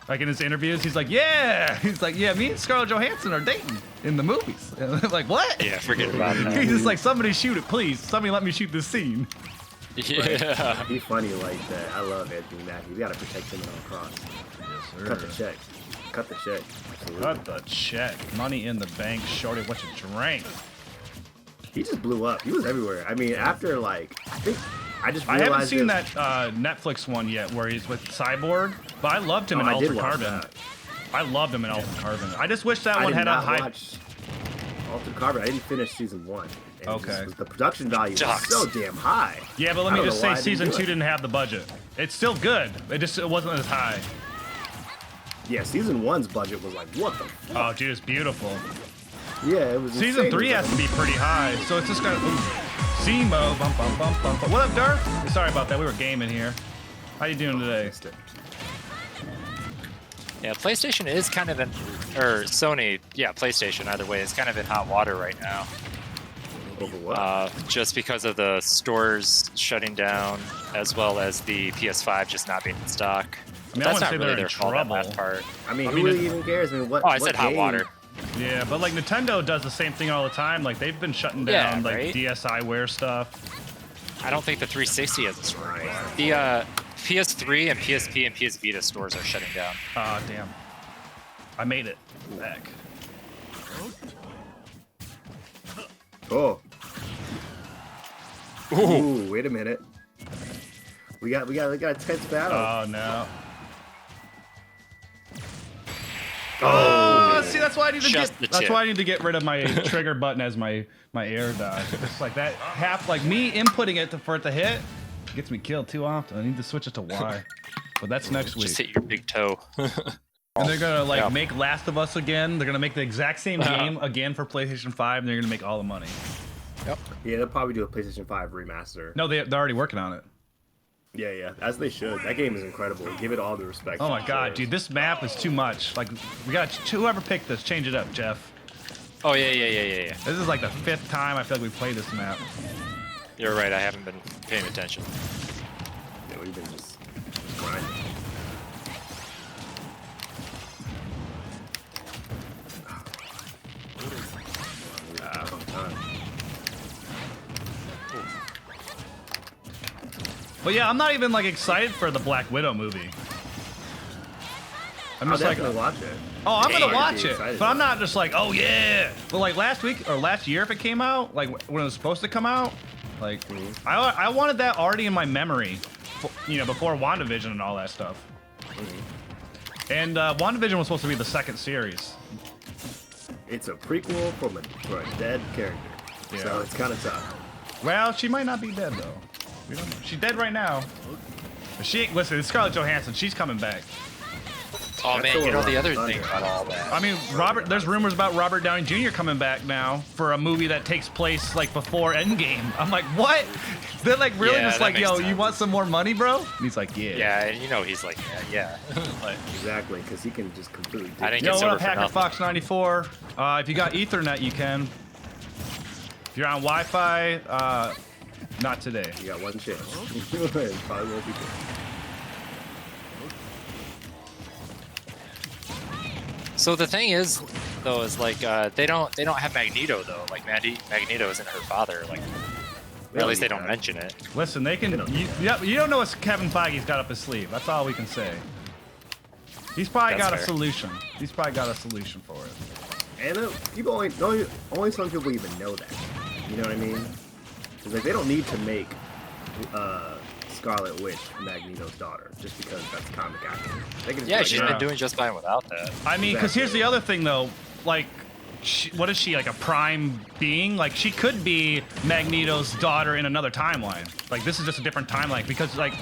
Like in his interviews, he's like, "Yeah," he's like, "Yeah, me and Scarlett Johansson are dating in the movies." And I'm like, "What?" Yeah, forget about He's that. just like, "Somebody shoot it, please. Somebody let me shoot this scene." Yeah. He's funny like that. I love Anthony Mackie. We gotta protect him at all costs. Cut the check. Cut the check. Absolutely. Cut the check. Money in the bank. Shorty, what you drink? He just blew up. He was everywhere. I mean, after like, I just I realized haven't seen it- that Netflix one yet where he's with Cyborg, but I loved him Oh, in I did Altered watch Carbon. that. I loved him in Altered Carbon. I just wish that I one did had a not high. watch Altered Carbon. I didn't finish season 1. And Okay. the production value was Sucks. so damn high. Yeah, but let I me don't just know say, why I didn't season do 2 it. didn't have the budget. It's still good. It wasn't as high. Yeah, season 1's budget was like, what the fuck? Oh, dude, it's beautiful. Yeah, it was Season insane. 3 It has was to be pretty high, so it's just gonna. Zemo, bum bum bum bum. Bum. What up, Dark? Sorry about that. We were gaming here. How you doing today? Yeah, PlayStation is kind of in, or Sony, yeah, PlayStation, either way, is kind of in hot water right now. Over what? Just because of the stores shutting down, as well as the PS5 just not being in stock. I mean, I That's wouldn't not say really they're their in fault, that trouble. last part. I mean, I who mean, really even cares? I mean, what? Oh, I what said hot game- water. Yeah, but like Nintendo does the same thing all the time. Like they've been shutting Yeah, down like right? DSiWare stuff. I don't think the 360 has a store Right. anymore. The PS3 and PSP and PS Vita stores are shutting down. Ah, damn. I made it back. Oh. Ooh, wait a minute. We got a tense battle. Oh no. Oh, see, that's why I need to Just get. the That's tip. why I need to get rid of my trigger button as my air dodge. It's like that half, like me inputting it for it to hit, gets me killed too often. I need to switch it to Y. But that's next week. Just hit your big toe. And they're gonna like Yeah. make Last of Us again. They're gonna make the exact same game again for PlayStation 5, and they're gonna make all the money. Yeah, they'll probably do a PlayStation 5 remaster. No, they're already working on it. Yeah, as they should. That game is incredible. Give it all the respect. Oh my it god, deserves. dude, this map is too much. Like, we got whoever picked this, change it up, Jeff. Oh, yeah. This is like the 5th time I feel like we played this map. You're right, I haven't been paying attention. Yeah, we've been just grinding. But yeah, I'm not even like excited for the Black Widow movie. I'm I'll just like, definitely watch it. oh, I'm gonna I'd watch be it, excited but I'm about not just like, oh yeah. But like last week or last year, if it came out, like when it was supposed to come out, like I wanted that already in my memory, you know, before WandaVision and all that stuff. And WandaVision was supposed to be the second series. It's a prequel for a dead character, so it's kind of tough. Well, she might not be dead though. We don't know. She's dead right now. But she ain't. Listen, it's Scarlett Johansson. She's coming back. Oh That's man, the you know one the on other Thunder. thing about all that. I mean, there's rumors about Robert Downey Jr. coming back now for a movie that takes place like before Endgame. I'm like, what? They're like really Yeah, just that like, makes yo, you sense. want some more money, bro? And he's like, yeah. Yeah, and you know he's like, yeah. Like, Exactly, because he can just completely. I didn't Yo, get what sober up, for Hacker nothing. Fox 94? If you got Ethernet, you can. If you're on Wi-Fi, not today. You got one chance. It probably won't be good. So the thing is, though, is like they don't have Magneto though. Like Magneto isn't her father. Like, or at least they don't mention it. Listen, they can. You don't know what Kevin Feige's got up his sleeve. That's all we can say. He's probably That's got a fair. solution. He's probably got a solution for it. And people only some people even know that. You know what I mean? Because like they don't need to make Scarlet Witch Magneto's daughter just because that's comic accurate. They can just Yeah, be like, she's yeah. been doing just fine without that. I mean, because here's Exactly. the other thing, though. Like, what is she, like a prime being? Like, she could be Magneto's daughter in another timeline. Like, this is just a different timeline because, like,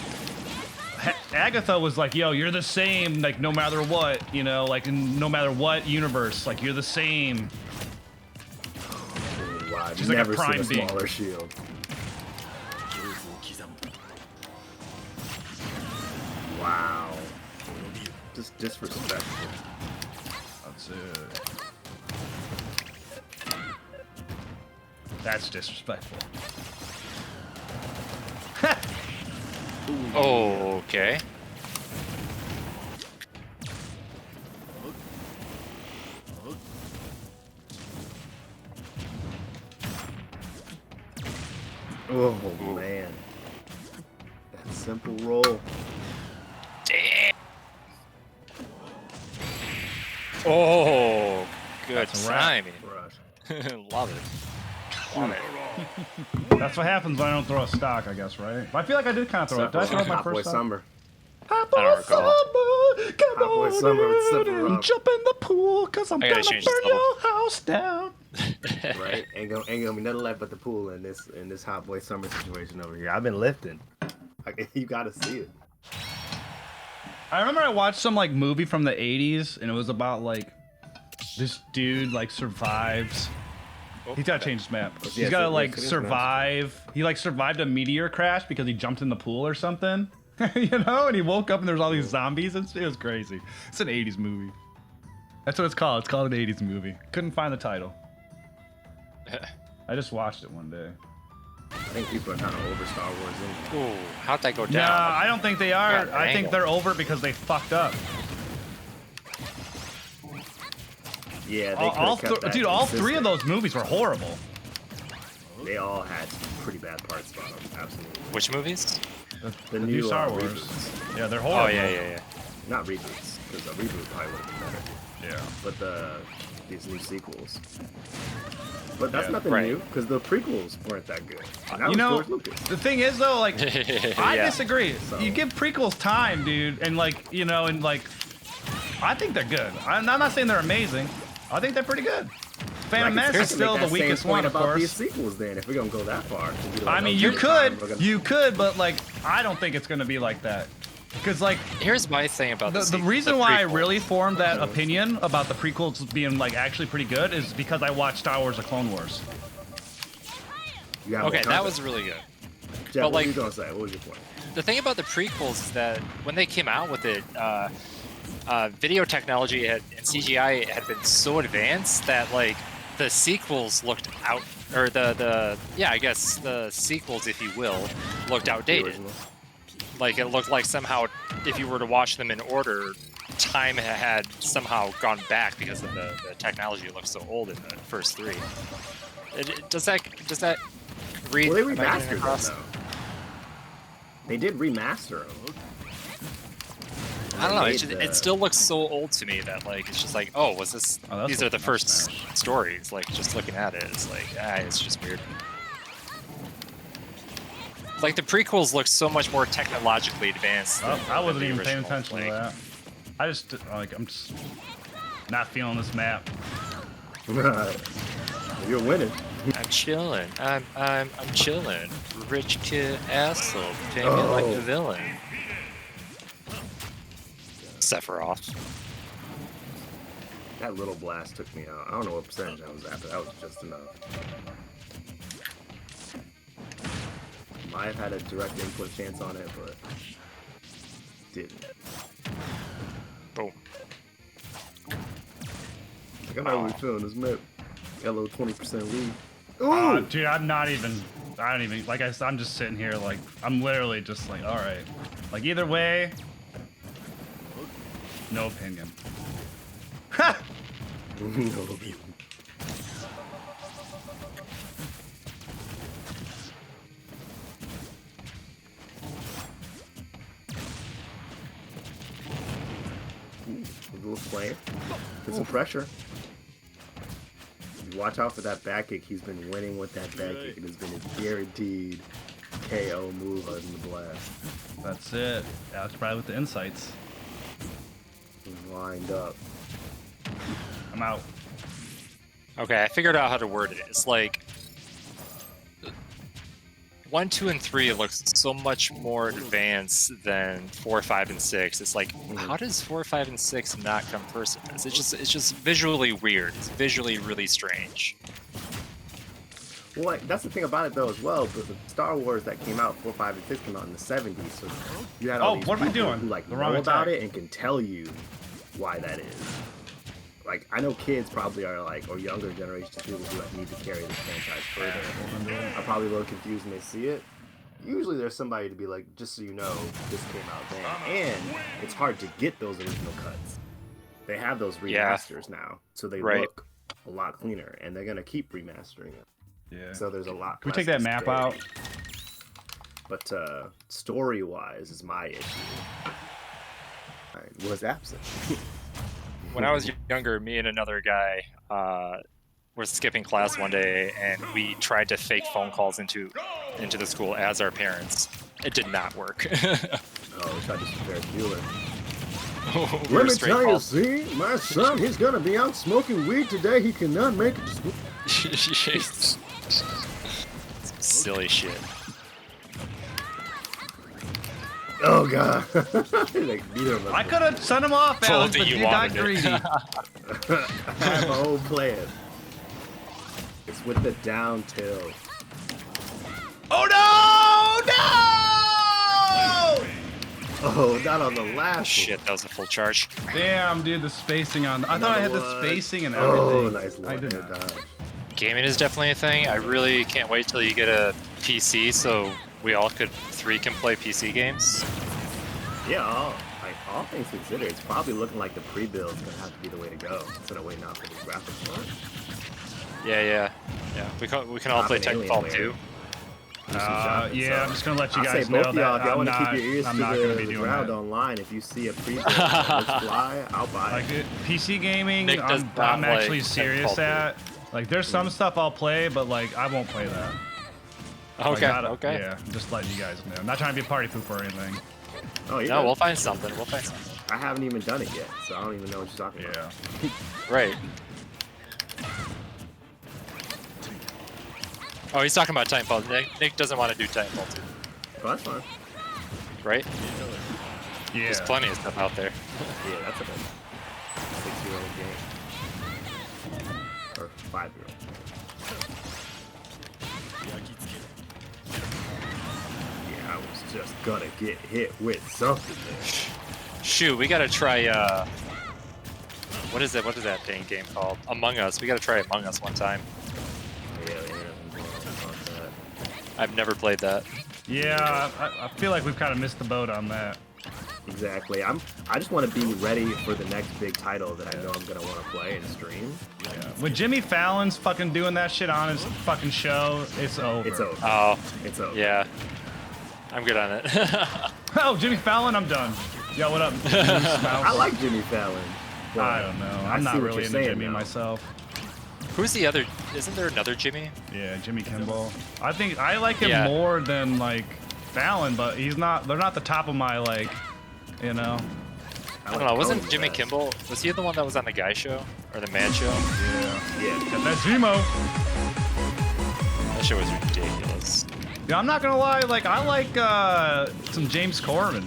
Agatha was like, yo, you're the same, like, no matter what, you know, like, in no matter what universe, like, you're the same. Wow, I've She's like a never prime seen a being. smaller shield. Wow. Just disrespectful. That's it. That's disrespectful. Oh, okay. Oh man. That simple roll. Damn. Oh, good That's a wrap. timing. Rush. Love it. Love it. That's what happens when I don't throw a stock, I guess, right? But I feel like I did kind of throw it. Did I throw it my Hot Boy first time? Summer. Hot I don't recall. summer, come Hot Boy on Summer with in Simple and Rock. jump in the pool, cause I'm I gonna gotta burn change this level. your house down. Right? Ain't gonna be nothing left but the pool in this Hot Boy Summer situation over here. I've been lifting. You gotta see it. I remember I watched some like movie from the 80s, and it was about like this dude like survives. He's gotta change his map. Yeah, He's gotta so like it is survive. He like survived a meteor crash because he jumped in the pool or something. You know, and he woke up and there was all these zombies. It was crazy. It's an 80s movie. That's what it's called. It's called an 80s movie. Couldn't find the title. I just watched it one day. I think people are kind of over Star Wars. Ooh, how'd that go Nah, down? I don't think they are. Got I think angle. they're over because they fucked up. Yeah, they Dude, all three of those movies were horrible. They all had some pretty bad parts about them. Absolutely. Which movies? The new Star Wars. reboots. Yeah, they're horrible. Oh yeah. Not reboots, because a reboot probably would have been better. Yeah. But these new sequels. But that's Yeah, nothing right. new, because the prequels weren't that good. And that You was know, George Lucas. the thing is though, like, I Yeah. disagree. So- You give prequels time, dude, and like, you know, and like, I think they're good. I'm not saying they're amazing. I think they're pretty good. Phantom Menace is still the weakest one, of about these course. sequels, then, if we're gonna go that far. To be I like, mean, okay, you fine, we're could, gonna- but like, I don't think it's gonna be like that. Because like, Here's my thing about the reason why I really formed that opinion about the prequels being like actually pretty good is because I watched Star Wars: The Clone Wars. You have more Okay, that content. was really good. Jeff, but, what were like- you gonna say? What was your point? The thing about the prequels is that when they came out with it, video technology and CGI had been so advanced that like the sequels looked out, or I guess the sequels, if you will, looked The outdated. originals? Like it looked like somehow, if you were to watch them in order, time had somehow gone back because of the technology looked so old in the first three. Does that read? Well, they am I getting remastered them, across? though. They did remaster them. I don't know. It still looks so old to me that like it's just like, oh, was this? Oh, these are the first stories. Like just looking at it, it's like it's just weird. Like the prequels look so much more technologically advanced. I wasn't even paying original. attention to that. I just I'm just not feeling this map. You're winning. I'm chilling. I'm chilling. Rich kid asshole, paying me like a villain. Sephiroth. That little blast took me out. I don't know what percentage I was at, but that was just enough. Might have had a direct input chance on it, but didn't. Boom. Like, I'm not really feeling this map. Got a little 20% lead. Dude, I don't even, like I said, I'm just sitting here like, I'm literally just like, all right. Like either way, no opinion. Ha! No opinion. A little flame. Put some pressure. Watch out for that back kick. He's been winning with that back kick. It has been a guaranteed KO move other than the blast. That's it. Alex probably with the insights. He's lined up. I'm out. Okay, I figured out how to word it. It's like 1, 2, and 3 looks so much more advanced than 4, 5, and 6. It's like, how does 4, 5, and 6 not come first in this? It's just visually weird. It's visually really strange. Well, like, that's the thing about it though as well. But the Star Wars that came out, 4, 5, and 6 came out in the 70s. So you had all these what am I people doing? who like The know wrong about attack. it and can tell you why that is. Like, I know kids probably are like, or younger generations of people who like need to carry this franchise further. Are probably a little confused when they see it. Usually there's somebody to be like, just so you know, this came out then. And it's hard to get those original cuts. They have those remasters now, so they look a lot cleaner, and they're gonna keep remastering it. Yeah. So there's a lot. Can we take that map out? But story-wise is my issue. Was absent. When I was younger, me and another guy were skipping class one day, and we tried to fake phone calls into the school as our parents. It did not work. Oh, we tried to compare Bueller. We were Let me straight tell you, calls. see, my son, he's gonna be out smoking weed today. He cannot make it to school. Silly shit. Oh god. Like, neither of us. I could have sent him off, Alex, Told but you you got wanted it. greedy. I have a whole plan. It's with the down tilt. Oh no! No! Oh, not on the last. Shit, that was a full charge. Damn, dude, the spacing on. I thought I had the spacing and Oh, everything. nice I did one. not. Dodge. Gaming is definitely a thing. I really can't wait till you get a PC so we all three can play PC games. Yeah, all things considered, it's probably looking like the pre-build is gonna have to be the way to go instead of waiting out for the graphics card. Yeah. We can all play Titanfall 2. Yeah, I'm just gonna let you I guys say know both of y'all, that if y'all I'm want to not, keep your ears I'm to not gonna be the doing ground that. online, if you see a pre-build let's fly, I'll buy Like it. PC gaming, Nick does I'm not like actually serious Titanfall 2. at. Like, there's some stuff I'll play, but like I won't play that. Okay, Like, okay. Yeah, just letting you guys know. I'm not trying to be a party pooper or anything. Oh, yeah. No, we'll find something. I haven't even done it yet, so I don't even know what you're talking about. Yeah. Right. Oh, he's talking about Titanfall. Nick doesn't want to do Titanfall 2, Oh, that's fine. right? Yeah. There's plenty of stuff out there. Yeah, that's a 6-year-old game. Or 5-year-old. Yeah, I was just gonna get hit with something there. Shoot, we gotta try, what is that dang game called? Among Us. We gotta try Among Us one time. Yeah, about that. I've never played that. Yeah, I feel like we've kind of missed the boat on that. Exactly. I just want to be ready for the next big title that I know I'm gonna want to play and stream. Yeah. When Jimmy Fallon's fucking doing that shit on his fucking show, it's over. It's over. Oh, It's over. yeah. I'm good on it. Oh, Jimmy Fallon, I'm done. Yo, what up? I like Jimmy Fallon. but I don't know. I I'm see not what really you're into saying Jimmy now. myself. Who's the other? Isn't there another Jimmy? Yeah, Jimmy Kimball. I think I like him Yeah. more than like Fallon, but he's not. They're not the top of my like, you know. I don't know. Wasn't Jimmy Kimball? Was he the one that was on the Guy Show or the Mad Show? Yeah. Yeah. Got that Zemo. That show was ridiculous. Yeah, I'm not gonna lie. Like I like some James Corbin.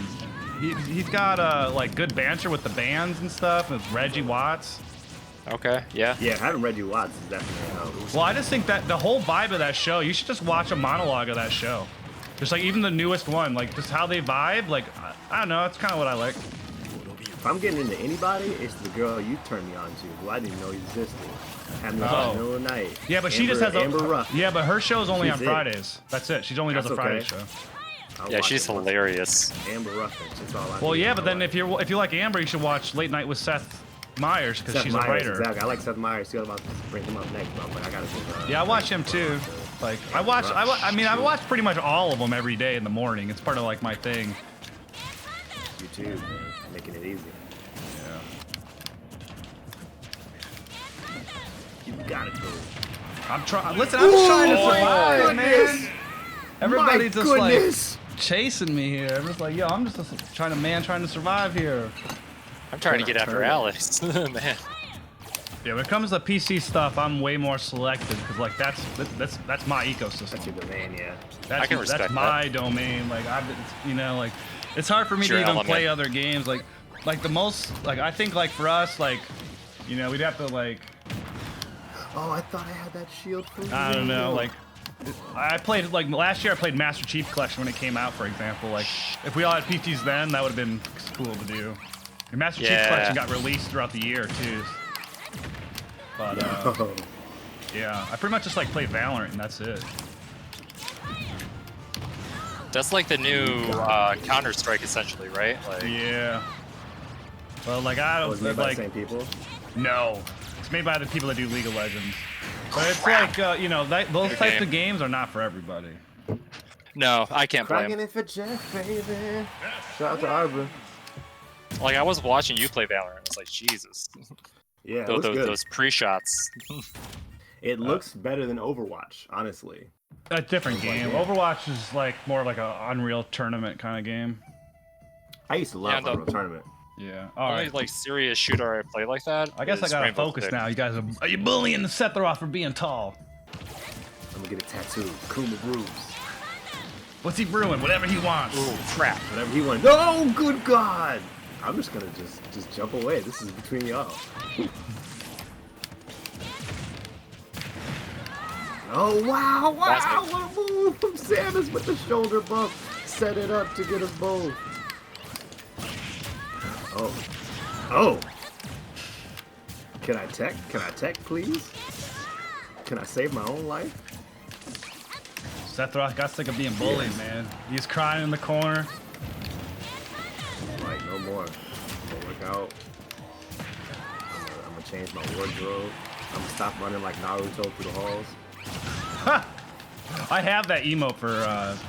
He's got like good banter with the bands and stuff. With Reggie Watts. Okay. Yeah. Yeah, having Reggie Watts is definitely a help. Well, I just think that the whole vibe of that show, you should just watch a monologue of that show. Just like even the newest one, like just how they vibe. Like I don't know. That's kind of what I like. If I'm getting into anybody, it's the girl you turned me on to, who I didn't know existed. Having this Oh. in the middle of the night. Yeah, but she just has Amber a Ruff. Yeah, but her show's only She's on it. Fridays. That's it. She only does That's a Friday okay. show. I'll Yeah, watch she's it once. hilarious. Amber Ruffin. That's all I Well, need yeah, to but know. then if you like Amber, you should watch Late Night with Seth Meyers because Seth she's Meyers, a writer. Exactly. I like Seth Meyers. See, I was about to bring him up next, but I'm like, I gotta go. Yeah, I watch him too. Like I watch pretty much all of them every day in the morning. It's part of like my thing. YouTube, man, making it easy. Yeah. You gotta go. I'm trying. Listen, I'm trying to survive, man. goodness. Everybody's My just goodness. like chasing me here. I'm just like, yo, I'm just trying to survive here. I'm trying to get after Alex, man. Yeah, when it comes to PC stuff, I'm way more selective because like that's my ecosystem. That's your domain, yeah. I can That's respect my domain. Like like it's hard for me It's to your even element. play other games. Like the most like I think like for us like we'd have to like Oh, I thought I had that shield for you. I don't know like I played like last year I played Master Chief Collection when it came out, for example. Like if we all had PCs then, that would have been cool to do. Your Master Chief Yeah. Collection got released throughout the year too. But Oh, yeah, I pretty much just like play Valorant and that's it. That's like the new Counter-Strike, essentially, right? Like, Yeah. Well, like I don't was made by like the same people. no, it's made by the people that do League of Legends. But it's like those Good types game. of games are not for everybody. no, I can't play Cracking 'em. it for Jeff, baby. Shout out to Arbor. Like, I was watching you play Valorant. It's like, Jesus. Yeah, it Those, looks good. those pre-shots. It looks better than Overwatch, honestly. A different game. Overwatch is like more like a Unreal Tournament kind of game. I used to love Yeah, the- Unreal Tournament. Yeah. All Only right. like serious shooter I play like that. I guess I is gotta Rainbow focus Six. now. You guys are you bullying the Sephiroth for being tall? I'm gonna get a tattoo. Kuma Bruce. What's he brewing? Whatever he wants. Ooh, crap. Whatever he wants. No, good God! I'm just gonna just jump away. This is between y'all. Oh wow! Wow! What a move from Samus with the shoulder bump. Set it up to get us both. Oh. Oh! Can I tech? Can I tech, please? Can I save my own life? Sephiroth got sick of being bullied, man. He's crying in the corner. Like, no more. I'm gonna work out. I'm gonna change my wardrobe. I'm gonna stop running like Naruto through the halls. I have that emote for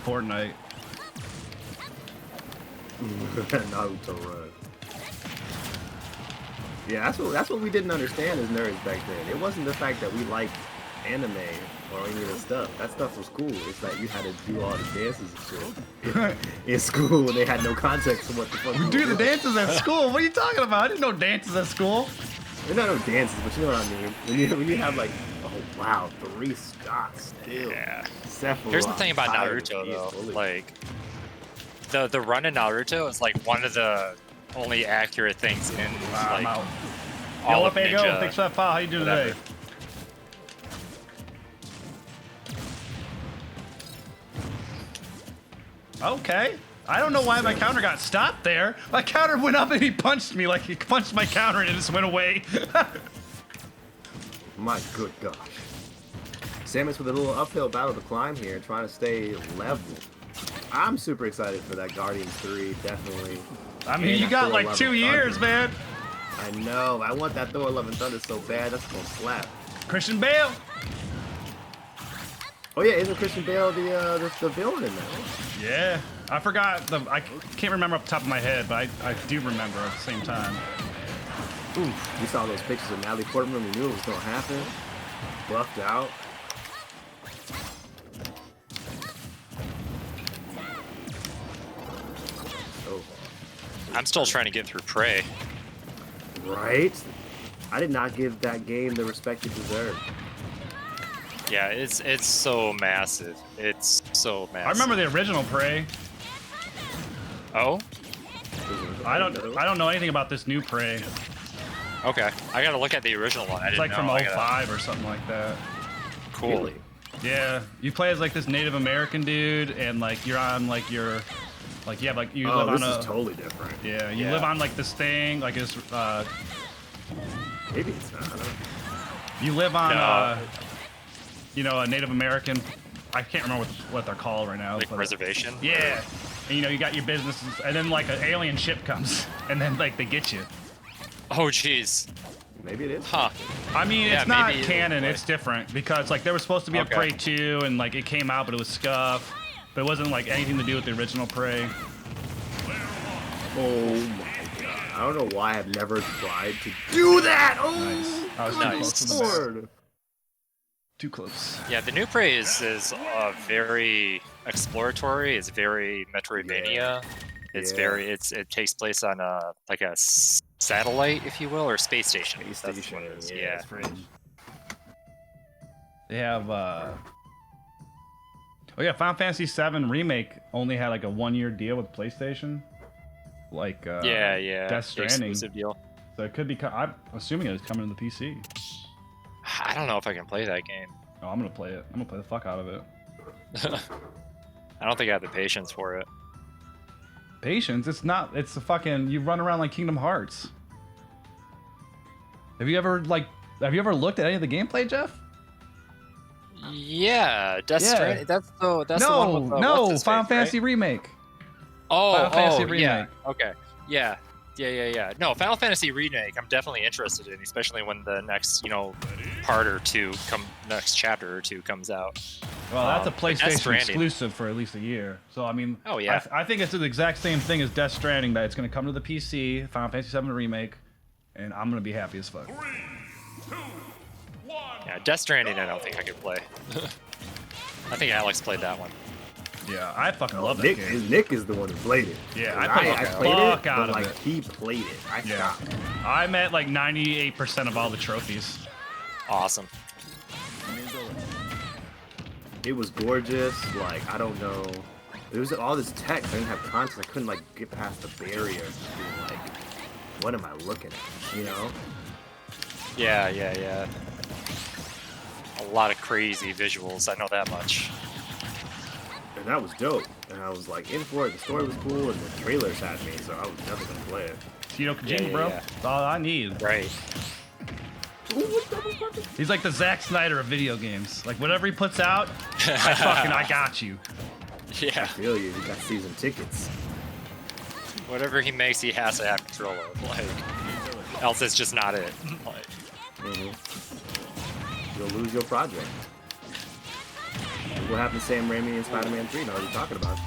Fortnite. Naruto run. Yeah, that's what we didn't understand as nerds back then. It wasn't the fact that we liked anime or any of the stuff. That stuff was cool. It's that you had to do all the dances and shit. In school, they had no context of what the fuck. We do the dances at school. What are you talking about? I didn't know dances at school. They're not no dances, but you know what I mean. When you have like, oh wow, 3 shots still. Yeah. Sephiroth, Here's the thing about tired, Naruto, he is though. bullied. Like, the run in Naruto is like one of the only accurate things in I'm like out. all Yo, of up you go. Ninja. Thanks for that file. How you doing whatever. today? Okay. I don't know why my counter got stopped there. My counter went up and he punched me like he punched my counter and it just went away. My good gosh. Samus with a little uphill battle to climb here, trying to stay level. I'm super excited for that Guardians 3, definitely. I mean, And you that got Thor like Love 2 and years, Thunder. man. I know. I want that Thor Love and Thunder so bad. That's gonna slap. Christian Bale. Oh yeah, isn't Christian Bale the villain in that? Yeah, I forgot I can't remember off the top of my head, but I do remember at the same time. Ooh, we saw those pictures of Natalie Portman. We knew it was gonna happen. Buffed out. Oh. I'm still trying to get through Prey. Right? I did not give that game the respect it deserved. Yeah, it's so massive. It's so massive. I remember the original Prey. Oh? I don't know anything about this new Prey. Okay. I gotta look at the original one. I It's didn't like know. from 05 or something like that. Cool. Really? Yeah, you play as like this Native American dude, and like you're on like your, like you have like you live on this a. is totally different. Yeah, you live on like this thing, like this. Maybe it's not. I don't know. You live on, No. you know, a Native American. I can't remember what they're called right now. Like but, reservation? Yeah, and you know you got your businesses, and then like an alien ship comes, and then like they get you. Oh, jeez. Maybe it is. Huh. I mean, Yeah, it's not maybe canon. it'll It's different because like there was supposed to be a Okay. Prey 2, and like it came out, but it was scuff. But it wasn't like anything to do with the original Prey. Oh my god. I don't know why I've never tried to do that. Oh, Nice. I was too Nice. close to the back. Lord. Too close. Yeah, the new Prey is very exploratory. It's very Metroidvania. It's Yeah. very it takes place on a like a satellite, if you will, or space station. Space That's station, what it is. yeah, Yeah. it's pretty- They have oh yeah, Final Fantasy VII Remake only had like a 1-year deal with PlayStation. Like Yeah. Death Stranding. Exclusive deal. So it could be. I'm assuming it's coming to the PC. I don't know if I can play that game. Oh, I'm gonna play it. I'm gonna play the fuck out of it. I don't think I have the patience for it. Patience? It's not. It's a fucking. You run around like Kingdom Hearts. Have you ever looked at any of the gameplay, Jeff? Yeah, Death Yeah. Stranding. That's the one with the, no, what's his Final face, right? Fantasy Remake. Oh, Final Fantasy yeah. Remake. Okay. Yeah. No, Final Fantasy Remake, I'm definitely interested in, especially when the next, next chapter or two comes out. Well, that's a but Death PlayStation Stranding- exclusive for at least a year. So I mean, Oh, yeah. I think it's the exact same thing as Death Stranding. That it's gonna come to the PC, Final Fantasy VII Remake, and I'm gonna be happy as fuck. Yeah, Death Stranding, I don't think I could play. I think Alex played that one. Yeah, I fucking love that Nick, game. Nick is the one who played it. Yeah, 'Cause I played the played fuck it, out but of like it. he played it. I Yeah, stopped. I'm at like 98% of all the trophies. Awesome. It was gorgeous. Like I don't know. There was all this text. I didn't have context. I couldn't like get past the barrier. Being like, what am I looking at? You know? Yeah. A lot of crazy visuals, I know that much. And that was dope. And I was like in for it. The story was cool, and the trailers had me, so I was definitely gonna play it. Hideo Kojima, yeah, bro. yeah. That's all I need. Right. He's like the Zack Snyder of video games. Like whatever he puts out, I got you. Yeah. I feel you. You got season tickets. Whatever he makes, he has to have control of. Like, else it's just not it. Like, You'll lose your project. What happened to Sam Raimi and Spider-Man 3? Now you're talking about.